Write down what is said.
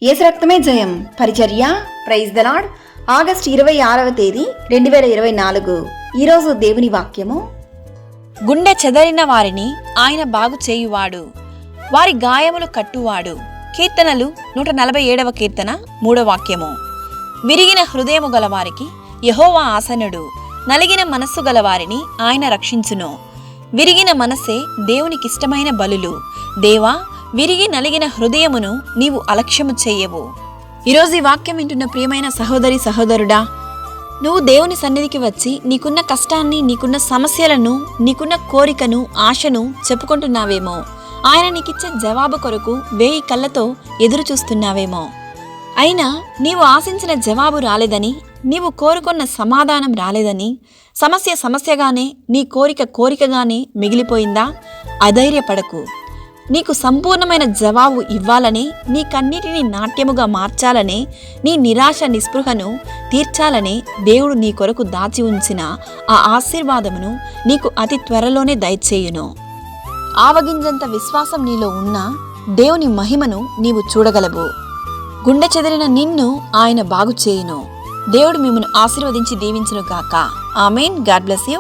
యేసు రక్తమే జయం పరిచర్య. Praise the Lord. ఆగస్టు 26వ తేదీ 2024. ఈరోజు దేవుని వాక్యము. గుండె చెదరిన వారిని ఆయన బాగు చేయువాడు, వారి గాయములు కట్టువాడు. కీర్తనలు 147వ కీర్తన 3వ వాక్యము. విరిగిన హృదయము గలవారికి యెహోవా ఆసనుడు, నలిగిన మనస్సు గలవారిని ఆయన రక్షించును. విరిగిన మనస్సే దేవునికిష్టమైన బలులు. దేవా, విరిగి నలిగిన హృదయమును నీవు అలక్ష్యము చేయవు. ఈరోజు ఈ వాక్యం వింటున్న ప్రియమైన సహోదరి సహోదరుడా, నువ్వు దేవుని సన్నిధికి వచ్చి నీకున్న కష్టాన్ని, నీకున్న సమస్యలను, నీకున్న కోరికను, ఆశను చెప్పుకుంటున్నావేమో. ఆయన నీకిచ్చే జవాబు కొరకు 1000 కళ్ళతో ఎదురు చూస్తున్నావేమో. అయినా నీవు ఆశించిన జవాబు రాలేదని, నీవు కోరుకున్న సమాధానం రాలేదని, సమస్య సమస్యగానే, నీ కోరిక కోరికగానే మిగిలిపోయిందా? అధైర్యపడకు. నీకు సంపూర్ణమైన జవాబు ఇవ్వాలని, నీ కన్నిటిని నాట్యముగా మార్చాలని, నీ నిరాశ నిస్పృహను తీర్చాలని దేవుడు నీ కొరకు దాచి ఉంచిన ఆ ఆశీర్వాదమును నీకు అతి త్వరలోనే దయచేయును. ఆవగింజంత విశ్వాసం నీలో ఉన్నా దేవుని మహిమను నీవు చూడగలవు. గుండె చెదిరిన నిన్ను ఆయన బాగు చేయును. దేవుడు మిమ్మల్ని ఆశీర్వదించి దీవించును గాక. ఆమేన్. God bless you.